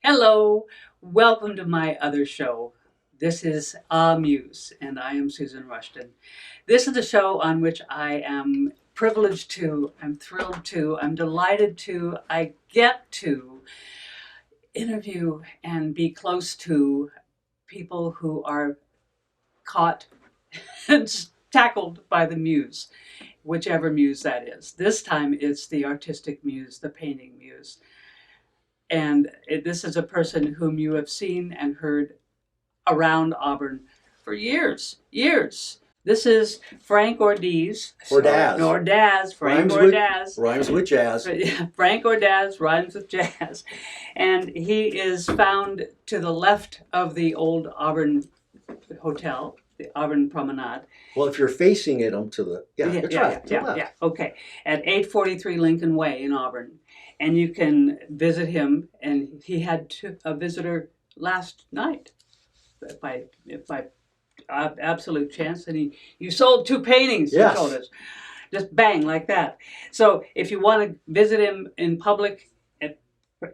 Hello, welcome to my other show. This is Muse, and I am Susan Rushton. This is a show on which I am privileged to, I'm thrilled to, I'm delighted to, I get to interview and be close to people who are caught and tackled by the muse, whichever muse that is. This time it's the artistic muse, the painting muse. And this is a person whom you have seen and heard around Auburn for years. This is Frank Ordaz. Ordaz. Frank Ordaz. Rhymes with jazz. Frank Ordaz rhymes with jazz. And he is found to the left of the old Auburn Hotel, the Auburn Promenade. Well, if you're facing it, I'm to the, yeah. Okay. At 843 Lincoln Way in Auburn. And you can visit him, and he had a visitor last night by absolute chance, and you sold 2 paintings. Yes. He told us, just bang like that. So if you want to visit him in public,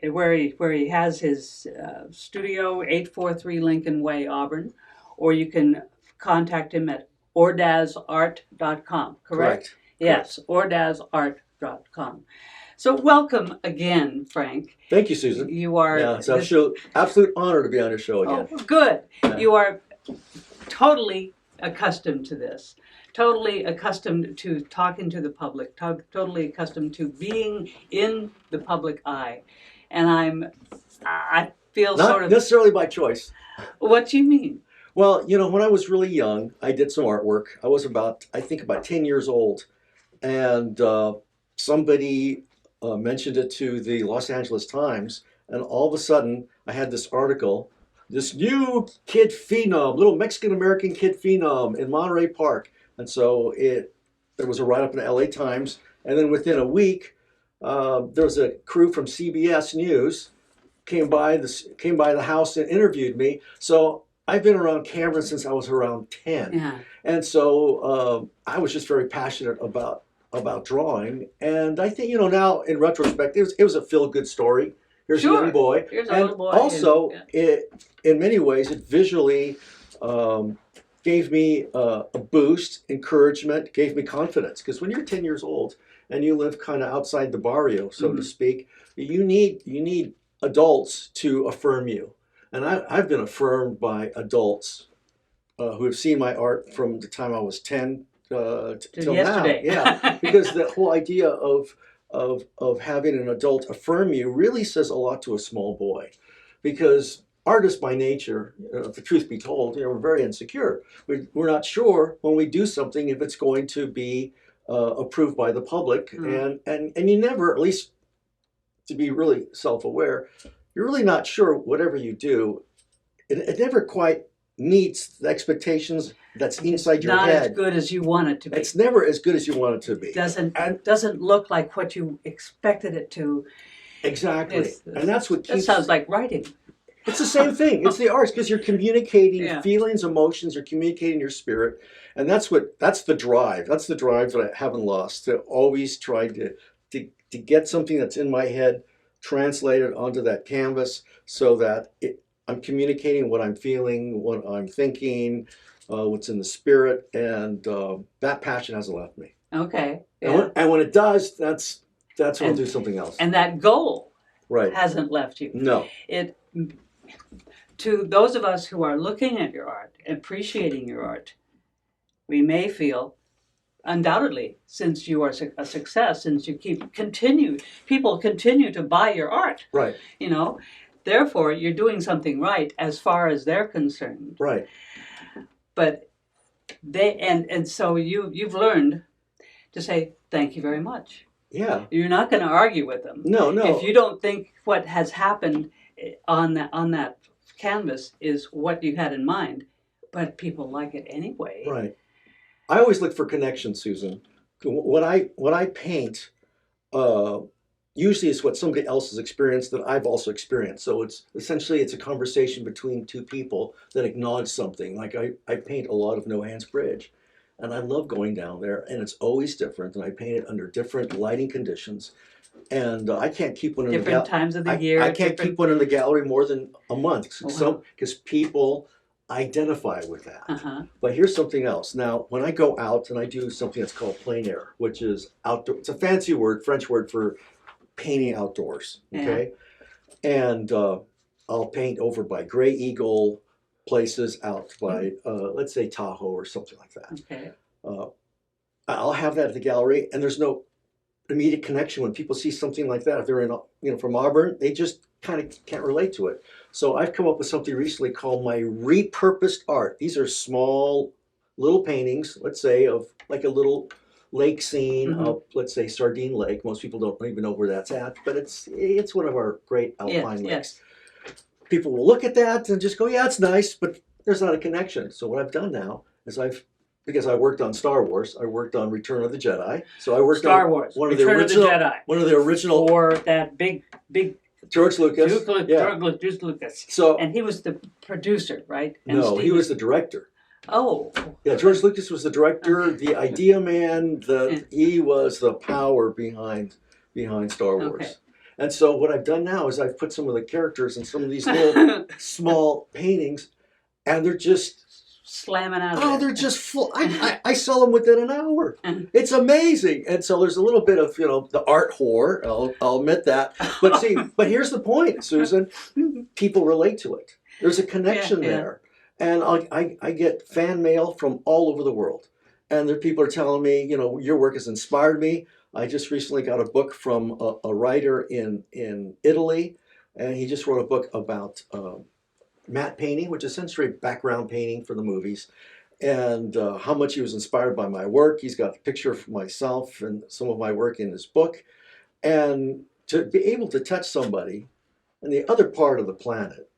where he has his studio, 843 Lincoln Way, Auburn, or you can contact him at ordazart.com. Correct? Yes, ordazart.com. So welcome again, Frank. Thank you, Susan. You are... Yeah, it's an absolute honor to be on your show again. Oh, good. Yeah. You are totally accustomed to this, totally accustomed to talking to the public, totally accustomed to being in the public eye. And I feel Not necessarily by choice. What do you mean? Well, when I was really young, I did some artwork. I was about 10 years old. And somebody... mentioned it to the Los Angeles Times, and all of a sudden I had this article, this new kid phenom, little Mexican-American kid phenom in Monterey Park. And so there was a write-up in the LA Times, and then within a week, there was a crew from CBS News came by the house and interviewed me. So I've been around cameras since I was around 10. Yeah. And so I was just very passionate about drawing, and I think now in retrospect it was a feel-good story. Here's a young boy, Here's a and little boy, also it in many ways it visually gave me a boost, encouragement, gave me confidence, because when you're 10 years old and you live kind of outside the barrio, so to speak, you need adults to affirm you, and I've been affirmed by adults who have seen my art from the time I was 10 till yesterday. now. Yeah, because the whole idea of having an adult affirm you really says a lot to a small boy, because artists by nature, if the truth be told, we're very insecure. We're not sure when we do something if it's going to be approved by the public, and you never, at least to be really self-aware, you're really not sure whatever you do. It never quite meets the expectations that's inside your head. Not as good as you want it to be. It's never as good as you want it to be. Doesn't look like what you expected it to. Exactly. And that's what keeps... That sounds like writing. It's the same thing. It's the arts, because you're communicating feelings, emotions, you're communicating your spirit. And that's the drive. That's the drive that I haven't lost, to always try to get something that's in my head translated onto that canvas, so that I'm communicating what I'm feeling, what I'm thinking, what's in the spirit, and that passion hasn't left me. Okay. Yeah. And when it does, that's when I'll do something else. And that goal right. hasn't left you. No. To those of us who are looking at your art, appreciating your art, we may feel, undoubtedly, since you are a success, since you people continue to buy your art. Right. Therefore, you're doing something right as far as they're concerned. Right. But so you've learned to say thank you very much. Yeah. You're not going to argue with them. No. If you don't think what has happened on that canvas is what you had in mind, but people like it anyway. Right. I always look for connections, Susan. When I paint, uh, usually it's what somebody else has experienced that I've also experienced. So it's essentially it's a conversation between two people that acknowledge something. Like I paint a lot of No Hands Bridge, and I love going down there, and it's always different. And I paint it under different lighting conditions, and I can't keep one in Different the times of the year. I can't keep one in the gallery more than a month. Oh, wow. So because people identify with that. Uh-huh. But here's something else. Now, when I go out and I do something that's called plein air, which is outdoor, it's a fancy word, French word for painting outdoors. Okay, and I'll paint over by Gray Eagle places out by let's say Tahoe or something like that. Okay. I'll have that at the gallery, and there's no immediate connection when people see something like that. If they're in, from Auburn, they just kind of can't relate to it. So I've come up with something recently called my repurposed art. These are small little paintings, let's say, of like a little lake scene of, let's say, Sardine Lake. Most people don't even know where that's at, but it's one of our great alpine lakes. People will look at that and just go, yeah, it's nice, but there's not a connection. So what I've done now is because I worked on Star Wars, I worked on Return of the Jedi. So I worked Star on Wars, one of Return the original, of the Jedi. One of the original, or that big George Lucas. George Lucas. So, and he was the producer, right? And no, he was the director. Oh. Yeah, George Lucas was the director, the idea man. He was the power behind Star Wars. Okay. And so what I've done now is I've put some of the characters in some of these little small paintings, and they're just slamming out. Oh, they're just full. I sell them within an hour. It's amazing. And so there's a little bit of the art whore. I'll admit that. But but here's the point, Susan. People relate to it. There's a connection there, and I get fan mail from all over the world, and people are telling me, your work has inspired me. I just recently got a book from a writer in Italy, and he just wrote a book about matte painting, which is essentially background painting for the movies, and how much he was inspired by my work. He's got a picture of myself and some of my work in his book. And to be able to touch somebody in the other part of the planet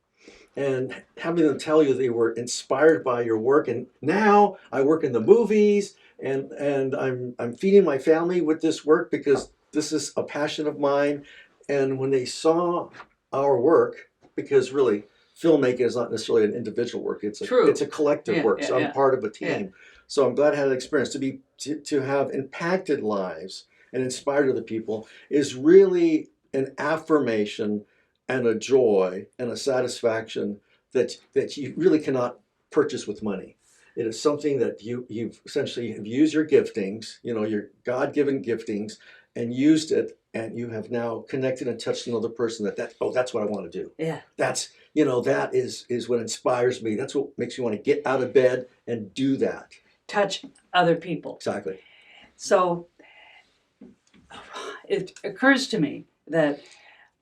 and having them tell you they were inspired by your work, and now I work in the movies, and I'm feeding my family with this work because this is a passion of mine. And when they saw our work, because really, filmmaking is not necessarily an individual work; it's a collective work. So I'm part of a team. So I'm glad I had an experience to have impacted lives and inspired other people is really an affirmation and a joy and a satisfaction that you really cannot purchase with money. It is something that you've essentially have used your giftings, your God-given giftings, and used it, and you have now connected and touched another person that's what I want to do. Yeah. That's, that is what inspires me. That's what makes me want to get out of bed and do that. Touch other people. Exactly. So it occurs to me that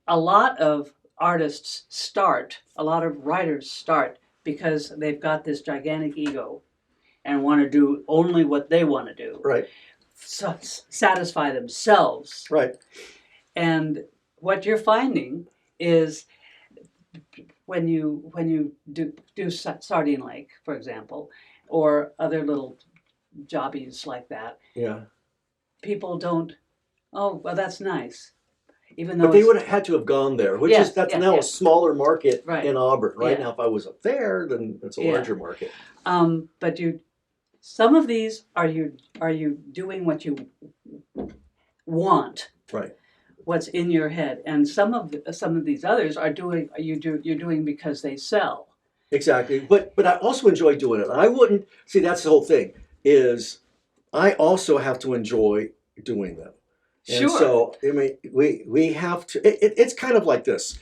a lot of writers start because they've got this gigantic ego and want to do only what they want to do. Right. Satisfy themselves. Right. And what you're finding is when you do Sardine Lake, for example, or other little jobbies like that, people don't, oh, well, that's nice. Even though they would have had to have gone there, that's now a smaller market in Auburn. Right now, if I was up there, then it's a larger market. But some of these are you doing what you want, right? What's in your head, and some of these others you're doing because they sell. Exactly, but I also enjoy doing it. I wouldn't see that's the whole thing. Is I also have to enjoy doing them. And so I mean, we have to. It's kind of like this.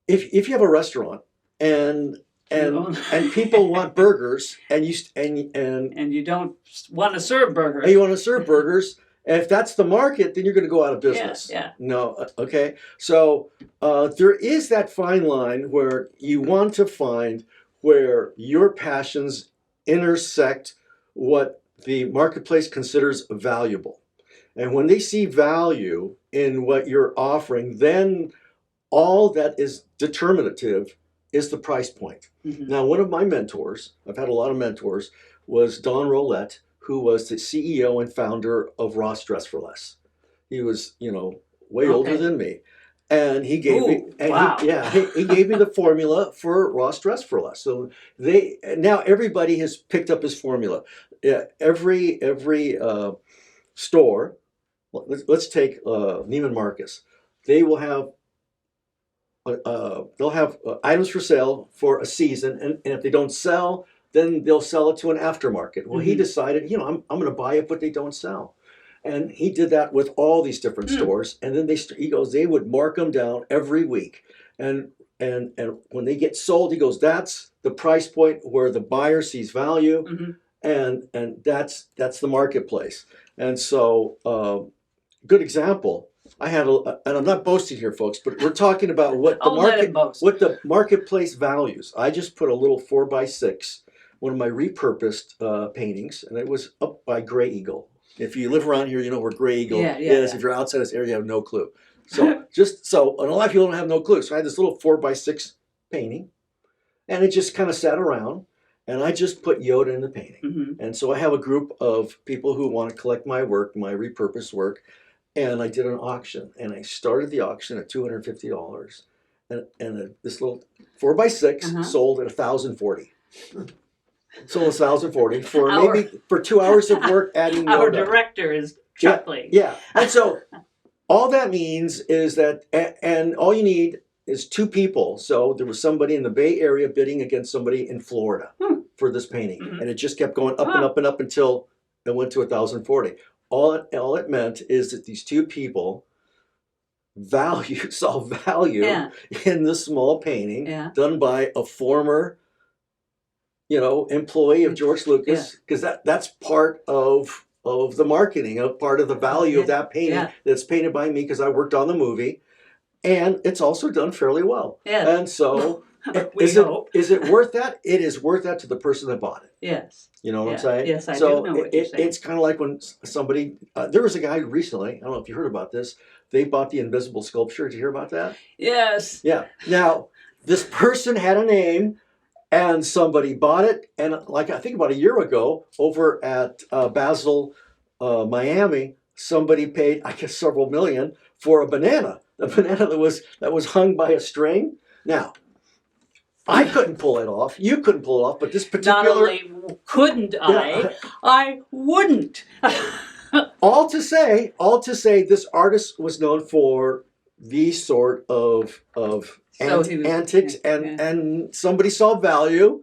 If you have a restaurant and people want burgers and you don't want to serve burgers. And you want to serve burgers. And if that's the market, then you're going to go out of business. Yeah. No. Okay. So there is that fine line where you want to find where your passions intersect what the marketplace considers valuable. And when they see value in what you're offering, then all that is determinative is the price point. Mhm. Now, one of my mentors, I've had a lot of mentors, was Don Roulette, who was the CEO and founder of Ross Dress for Less. He was, way older Okay. than me. And he gave me, Ooh, wow. he gave me the formula for Ross Dress for Less. So now everybody has picked up his formula. Yeah, every store, let's take Neiman Marcus. They will have they'll have items for sale for a season, and if they don't sell, then they'll sell it to an aftermarket. Well, he Mhm. decided, I'm going to buy it, but they don't sell. And he did that with all these different stores, and then he goes, they would mark them down every week, and when they get sold, he goes, that's the price point where the buyer sees value, Mhm. and that's the marketplace. And so, good example. I had and I'm not boasting here, folks, but we're talking about what the Oh, let him boast. what the marketplace values. I just put a little 4x6, one of my repurposed paintings, and it was up by Gray Eagle. If you live around here, you know where Gray Eagle Yeah, is. yeah. If you're outside this area, you have no clue. So and a lot of people don't have no clue. So I had this little 4x6 painting, and it just kind of sat around, and I just put Yoda in the painting. Mhm. And so I have a group of people who want to collect my work, my repurposed work, and I did an auction, and I started the auction at $250, and this little 4x6 sold at $1,040. Sold 1,040 for maybe for 2 hours of work adding Our Yoda. director is chuckling. Yeah, and so all that means is that, and all you need is two people. So there was somebody in the Bay Area bidding against somebody in Florida for this painting, and it just kept going up and up and up until it went to 1,040. All it meant is that these two people saw value in the small painting done by a former, employee of George Lucas, because that's part of the marketing, part of the value of that painting that's painted by me because I worked on the movie, and it's also done fairly well. And so, is it worth that? It is worth that to the person that bought it. Yes. You know what I'm saying? Yes, I do know what you're saying. It's kind of like when somebody, there was a guy recently, I don't know if you heard about this, they bought the invisible sculpture. Did you hear about that? Yes. Yeah. Now, this person had a name, and somebody bought it, and like I think about a year ago, over at Basel, Miami, somebody paid, I guess, several million for a banana that was hung by a string. Now, I couldn't pull it off. You couldn't pull it off, but this particular... Not only couldn't I wouldn't. All to say, this artist was known for these sort of antics, and somebody saw value,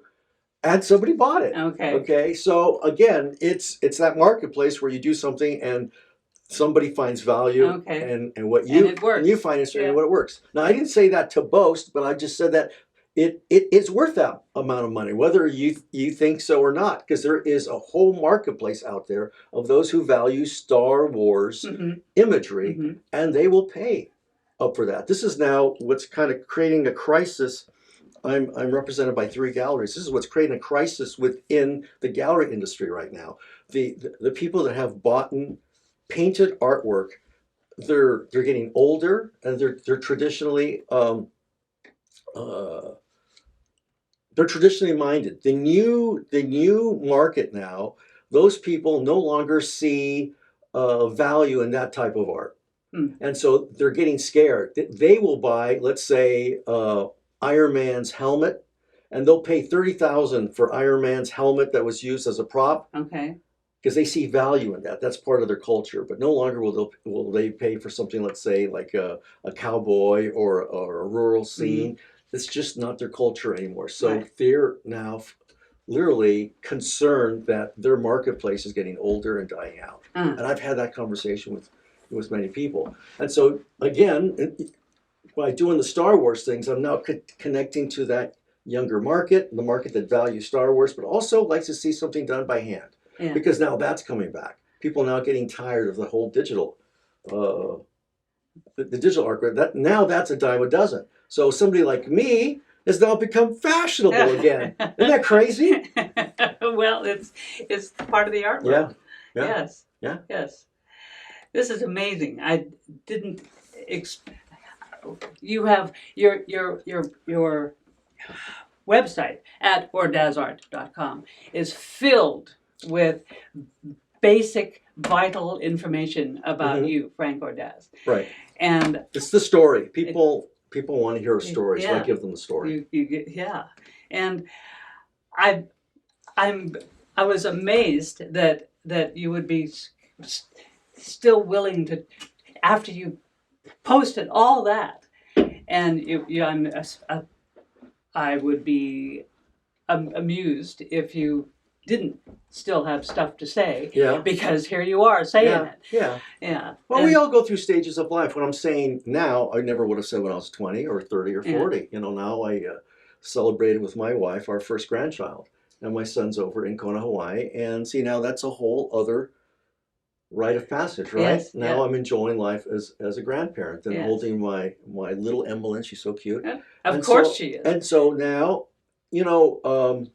and somebody bought it. Okay. So again, it's that marketplace where you do something and somebody finds value, and what you and you find it what it works. Now, I didn't say that to boast, but I just said that it's worth that amount of money, whether you think so or not, because there is a whole marketplace out there of those who value Star Wars imagery, and they will pay up for that. This is now what's kind of creating a crisis. I'm represented by 3 galleries. This is what's creating a crisis within the gallery industry right now. The people that have bought and painted artwork, they're getting older, and they're traditionally they're traditionally minded. The new market now, those people no longer see value in that type of art, and so they're getting scared. They will buy, let's say, Iron Man's helmet, and they'll pay $30,000 for Iron Man's helmet that was used as a prop. Okay. Because they see value in that. That's part of their culture. But no longer will they pay for something, let's say, like a cowboy or a rural scene. It's just not their culture anymore. So they're now literally concerned that their marketplace is getting older and dying out. And I've had that conversation with many people. And so again, by doing the Star Wars things, I'm now connecting to that younger market, the market that values Star Wars, but also likes to see something done by hand. Because now that's coming back. People are now getting tired of the whole digital, the digital art. That's a dime a dozen. So somebody like me has now become fashionable again. Isn't that crazy? Well, it's part of the art world. Yes. This is amazing. I didn't you have your website at ordazart.com is filled with basic, vital information about you, Frank Ordaz. Right. And it's the story. People want to hear a story, so I yeah, give them the story. you get, yeah. And I I was amazed that you would be still willing to, after you posted all that, and I would be amused if you didn't still have stuff to say. Yeah. Because here you are saying it. Yeah. Yeah. Well, we all go through stages of life. What I'm saying now, I never would have said when I was 20 or 30 or 40. You know, now I celebrated with my wife our first grandchild, and my son's over in Kona, Hawaii. And see, now that's a whole other rite of passage, right? Yes, now yeah. I'm enjoying life as a grandparent and Yes. holding my little Emmeline. She's so cute. Of course she is. And so now, you know.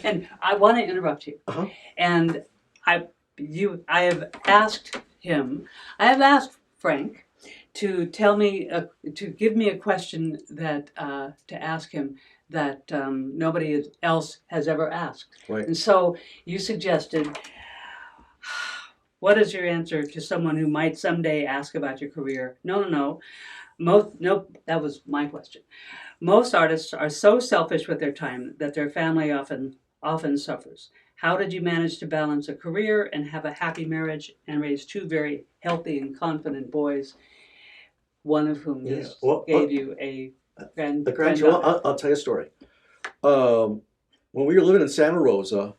And I want to interrupt you. Uh-huh. And I have asked Frank to tell me, to give me a question that to ask him that nobody else has ever asked. Right. And so you suggested, what is your answer to someone who might someday ask about your career? No. That was my question. Most artists are so selfish with their time that their family often suffers. How did you manage to balance a career and have a happy marriage and raise two very healthy and confident boys, one of whom gave you a granddaughter? Well, I'll tell you a story. When we were living in Santa Rosa,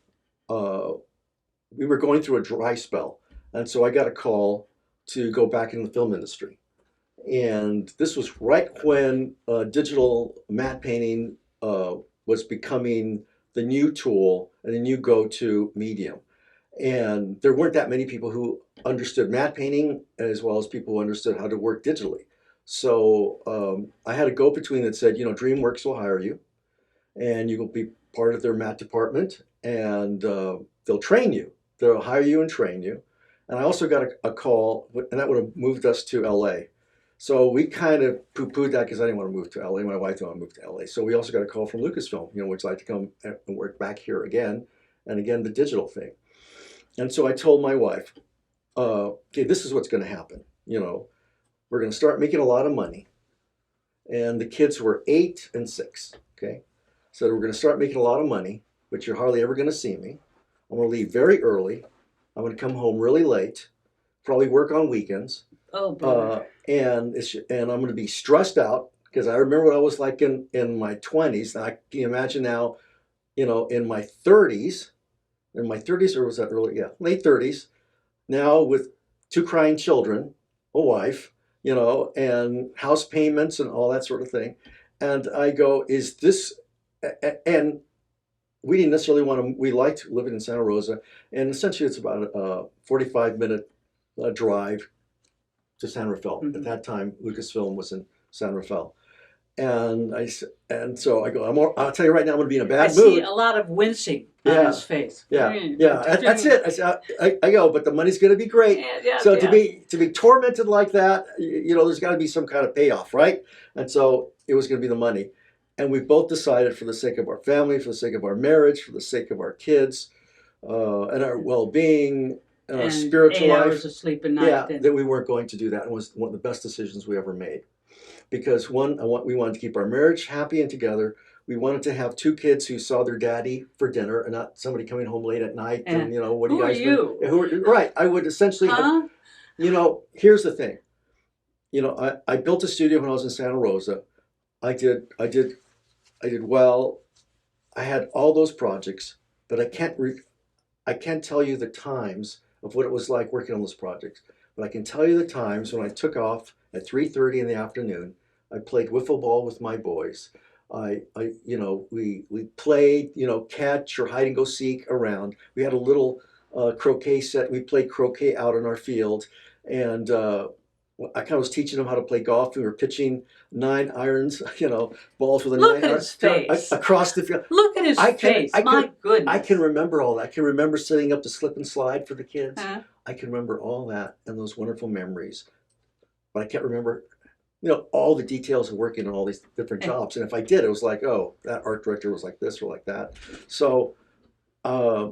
we were going through a dry spell. And so I got a call to go back in the film industry. And this was right when digital matte painting was becoming the new tool and the new go-to medium. And there weren't that many people who understood matte painting as well as people who understood how to work digitally. So I had a go-between that said, DreamWorks will hire you and you will be part of their matte department, and they'll train you. They'll hire you and train you. And I also got a call, and that would have moved us to LA. So we kind of poo-pooed that because I didn't want to move to LA. My wife didn't want to move to LA. So we also got a call from Lucasfilm, which I'd like to come and work back here again, and again, the digital thing. And so I told my wife, okay, this is what's going to happen. We're going to start making a lot of money. And the kids were 8 and 6, okay? So we're going to start making a lot of money, but you're hardly ever going to see me. I'm going to leave very early. I'm going to come home really late, probably work on weekends. Oh, brother. And I'm going to be stressed out because I remember what I was like in my 20s. And I can imagine now, in my 30s, or was that early? Yeah, late 30s. Now with 2 crying children, a wife, and house payments and all that sort of thing. And I go, is this, and we didn't necessarily we liked living in Santa Rosa. And essentially it's about a 45-minute drive to San Rafael. Mm-hmm. At that time, Lucasfilm was in San Rafael. And so I go, I'll tell you right now, I'm going to be in a bad mood. I see a lot of wincing on his face. Yeah. That's it. I go, but the money's going to be great. So to be tormented like that, there's got to be some kind of payoff, right? And so it was going to be the money. And we both decided, for the sake of our family, for the sake of our marriage, for the sake of our kids, and our well-being, and our spiritual 8 life, hours of sleep a night. that we weren't going to do that. It was one of the best decisions we ever made. Because we wanted to keep our marriage happy and together. We wanted to have 2 kids who saw their daddy for dinner and not somebody coming home late at night and what do you guys do? Right. I would essentially, here's the thing. I built a studio when I was in Santa Rosa. I did well. I had all those projects, but I can't tell you the times of what it was like working on those projects. But I can tell you the times when I took off at 3:30 in the afternoon. I played wiffle ball with my boys. We played, catch or hide and go seek around. We had a little croquet set. We played croquet out in our field, and I kind of was teaching them how to play golf. We were pitching 9 irons, balls with a 9 irons across the field. Look at his face. My goodness. I can remember all that. I can remember setting up the slip and slide for the kids. I can remember all that and those wonderful memories. But I can't remember all the details of working on all these different jobs. And if I did, it was like, oh, that art director was like this or like that. So uh,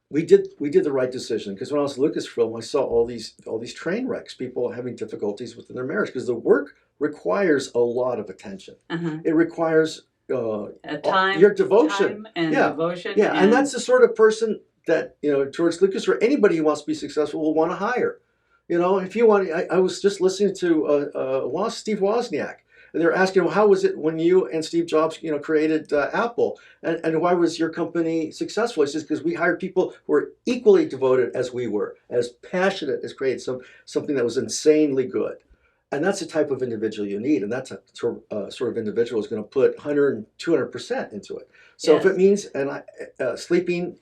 we did the right decision, because when I was at Lucasfilm, I saw all these train wrecks, people having difficulties within their marriage, because the work requires a lot of attention. It requires your devotion, time and devotion. Yeah, and that's the sort of person that George Lucas or anybody who wants to be successful will want to hire. If you want, I was just listening to Steve Wozniak, and they're asking, well, how was it when you and Steve Jobs, created Apple, and why was your company successful? He says, because we hired people who were equally devoted as we were, as passionate as creating something that was insanely good. And that's the type of individual you need, and that's a sort of individual who's going to put 100, 200% into it. So if it means, sleeping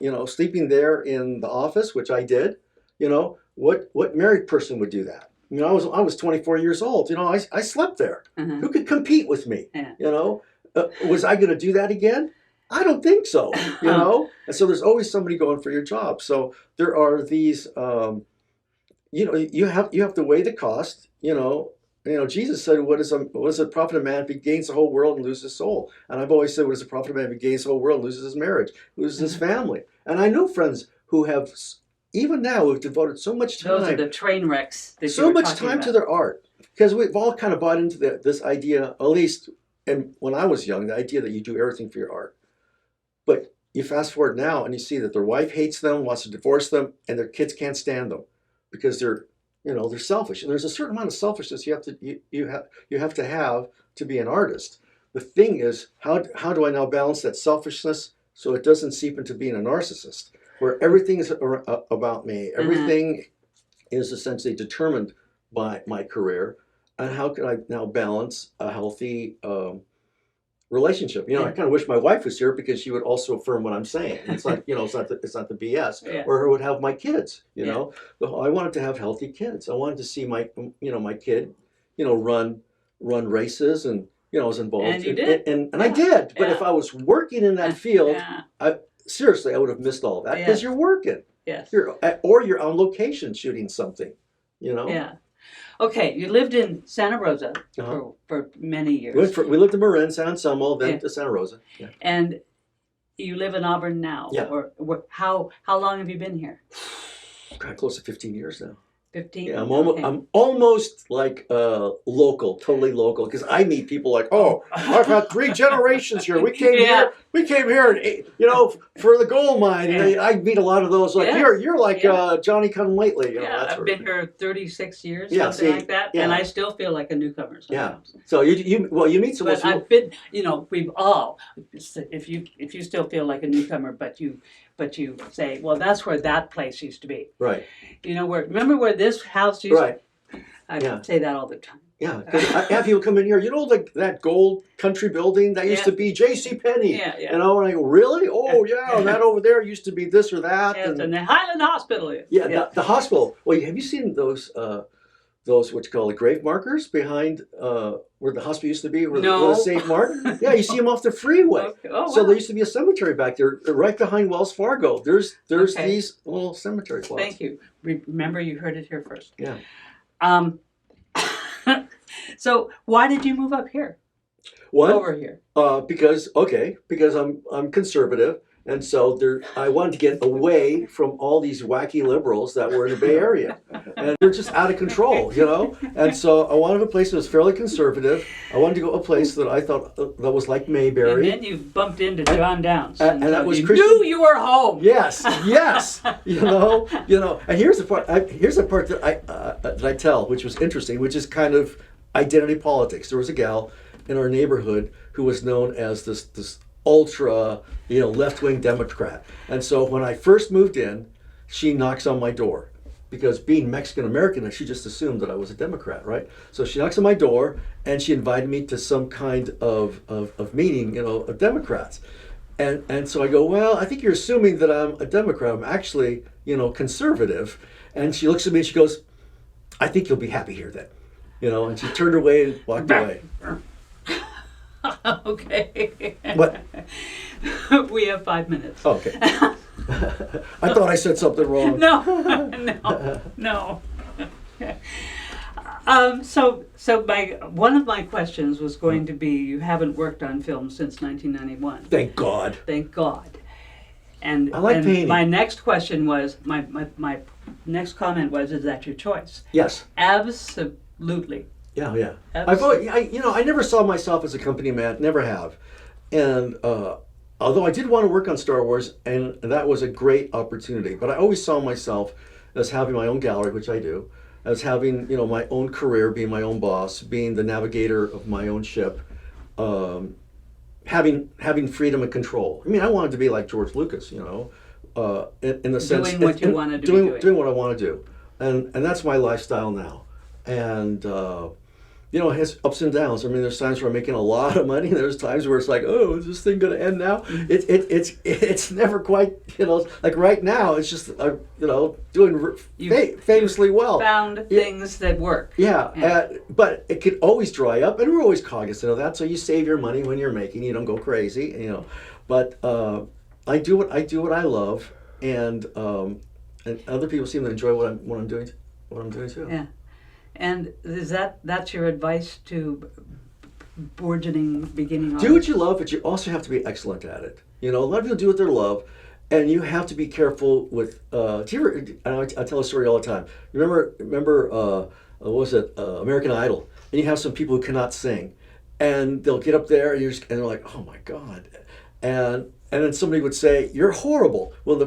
there in the office, which I did, what married person would do that? I was 24 years old. I slept there. Who could compete with me? Was I going to do that again? I don't think so. And so there's always somebody going for your job. So there are these. You have to weigh the cost. Jesus said, what is a profit of man if he gains the whole world and loses his soul? And I've always said, what is a profit of man if he gains the whole world and loses his marriage, loses his family? And I know friends who have, even now, who have devoted so much time. Those are the train wrecks. So much time to their art. Because we've all kind of bought into this idea, at least, and when I was young, the idea that you do everything for your art. But you fast forward now and you see that their wife hates them, wants to divorce them, and their kids can't stand them because they're selfish. And there's a certain amount of selfishness you have to be an artist. The thing is, how do I now balance that selfishness so it doesn't seep into being a narcissist, where everything is about me, everything is essentially determined by my career, and how can I now balance a healthy relationship? I kind of wish my wife was here, because she would also affirm what I'm saying. It's like, it's not the BS. Yeah. Or would have my kids. I wanted to have healthy kids. I wanted to see my kid, run races, and I was involved. And you did. And I did. But if I was working in that field, I would have missed all of that, because you're working. Yes. Or you're on location shooting something. Yeah. Okay, you lived in Santa Rosa for many years. We lived in Marin, San Anselmo, then to Santa Rosa. Yeah. And you live in Auburn now. Yeah. Or how long have you been here? God, close to 15 years now. 15? Yeah, I'm almost like local, totally local, because I meet people like, oh, I've had 3 generations here. We came here. We came here, and for the gold mine. And I meet a lot of those. Like you're like Johnny come lately. I've been here 36 years, something like that, and I still feel like a newcomer sometimes. Yeah. So you meet someone. But I've been, we've all. If you still feel like a newcomer, but you say, well, that's where that place used to be. Right. Remember where this house used to be? I say that all the time. Yeah, because I have people come in here, like that gold country building that used to be J.C. Penney. Yeah. And I go, really? Oh, yeah, and that over there used to be this or that. Yes, and the Highland Hospital is. Yeah, the hospital. Well, have you seen those what you call the grave markers behind where the hospital used to be? Where the St. Martin? Yeah, you see them off the freeway. Okay. Oh, wow. So there used to be a cemetery back there, right behind Wells Fargo. There's these little cemetery plots. Thank you. Remember, you heard it here first. Yeah. So why did you move up here? What? Over here. Because I'm conservative, and so I wanted to get away from all these wacky liberals that were in the Bay Area, and they're just out of control, And so I wanted a place that was fairly conservative. I wanted to go a place that I thought that was like Mayberry. And then you bumped into John Downs, and that was you Christian. knew you were home. Yes. And here's the part that I tell, which was interesting, which is kind of identity politics. There was a gal in our neighborhood who was known as this ultra, left-wing Democrat. And so when I first moved in, she knocks on my door, because being Mexican-American, she just assumed that I was a Democrat, right? So she knocks on my door, and she invited me to some kind of meeting, of Democrats. And so I go, well, I think you're assuming that I'm a Democrat. I'm actually, conservative. And she looks at me and she goes, I think you'll be happy here then. And she turned away and walked away. Okay. What? We have 5 minutes. Oh, okay. I thought I said something wrong. No. So my one of my questions was going to be: you haven't worked on film since 1991. Thank God. Thank God. And I like and painting. my next question was my next comment was: is that your choice? Yes. Absolutely. Yeah, yeah. Absolutely. I never saw myself as a company man. Never have. And although I did want to work on Star Wars, and that was a great opportunity, but I always saw myself as having my own gallery, which I do, as having my own career, being my own boss, being the navigator of my own ship, having freedom and control. I mean, I wanted to be like George Lucas, in the sense Doing what you wanted to be doing. doing what I want to do, and that's my lifestyle now, and. It has ups and downs. I mean, there's times where I'm making a lot of money. There's times where it's like, oh, is this thing going to end now? It's never quite, like right now, it's just, doing famously well. Found things that work. Yeah. But it could always dry up, and we're always cognizant of that. So you save your money when you're making. You don't go crazy, But I do what I love, and other people seem to enjoy what I'm doing too. Yeah. And that's your advice to burgeoning beginning Do what you love, but you also have to be excellent at it. A lot of people do what they love, and you have to be careful with. Do you ever? I tell a story all the time. Remember, what was it? American Idol, and you have some people who cannot sing, and they'll get up there, and they're like, oh my God, and then somebody would say, you're horrible. Well,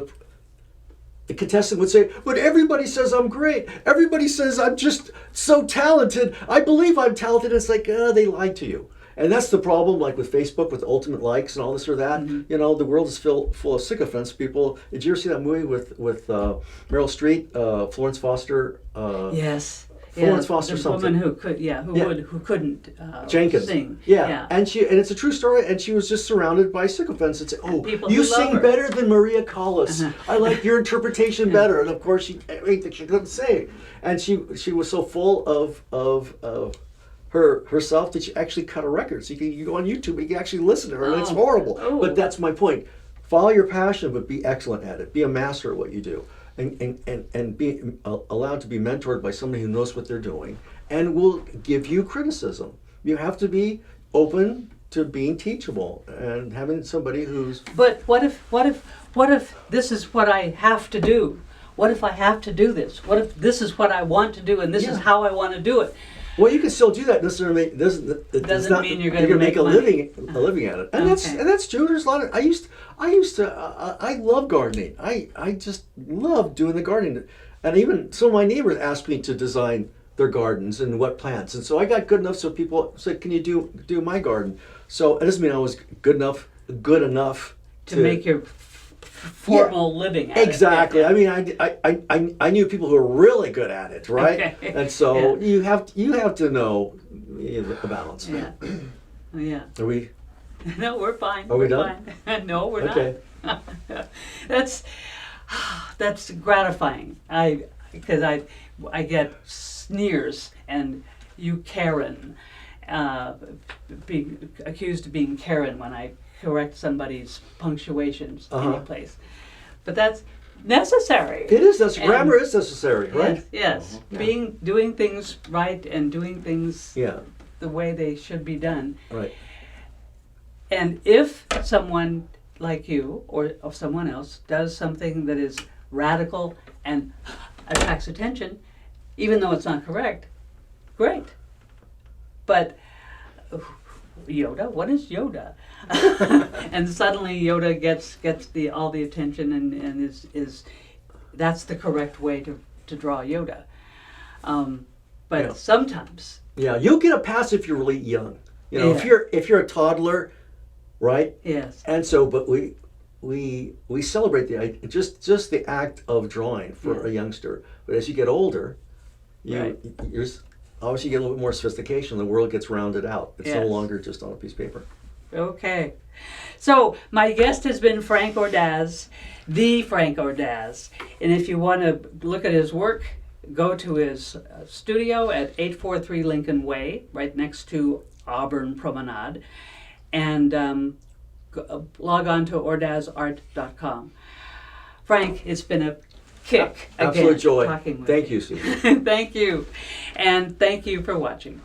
the contestant would say, but everybody says I'm great. Everybody says I'm just so talented. I believe I'm talented. It's like, they lied to you. And that's the problem, like with Facebook, with ultimate likes and all this or that. Mm-hmm. The world is full of sycophants. People, did you ever see that movie with Meryl Streep, Florence Foster? Yes. Florence Foster the something. woman who couldn't Jenkins. sing. Yeah. And it's a true story, and she was just surrounded by sycophants that say, oh, you sing better than Maria Callas. I like your interpretation better. And of course she couldn't sing. And she was so full of herself that she actually cut a record. So you go on YouTube and you can actually listen to her, and it's horrible. Oh. But that's my point. Follow your passion, but be excellent at it. Be a master at what you do. And be allowed to be mentored by somebody who knows what they're doing and will give you criticism. You have to be open to being teachable and having somebody who's. But what if this is what I have to do? What if I have to do this? What if this is what I want to do and this is how I want to do it? Well, you can still do that. It doesn't mean you're going to make make a money. living at it. And that's true. There's a lot of I love gardening. I just love doing the gardening, and even some of my neighbors asked me to design their gardens and what plants, and so I got good enough so people said, "Can you do my garden?" So it doesn't mean I was good enough to make your formal living at exactly. it. I mean, I knew people who were really good at it, right? Okay. And so you have to know the balance. Yeah. Yeah. Are we? No, we're fine. Are we done? Fine. No, we're Okay. not. That's gratifying. Because I get sneers and you Karen, being accused of being Karen when I correct somebody's punctuations any place. But that's necessary. It is. Grammar is necessary, right? Yes. Yeah. Doing things right and doing things the way they should be done. Right. And if someone like you or someone else does something that is radical and attracts attention, even though it's not correct, great. But Yoda, what is Yoda? And suddenly Yoda gets all the attention and is that's the correct way to draw Yoda. But sometimes you'll get a pass if you're really young. If you're a toddler, right? Yes. And so, but we celebrate just the act of drawing for a youngster. But as you get older, you're obviously you get a little bit more sophistication. The world gets rounded out. It's no longer just on a piece of paper. Okay. So my guest has been Frank Ordaz, the Frank Ordaz. And if you want to look at his work, go to his studio at 843 Lincoln Way, right next to Auburn Promenade, and log on to ordazart.com. Frank, it's been a kick again Absolute joy. talking with Thank you, Susan. Thank you. And thank you for watching.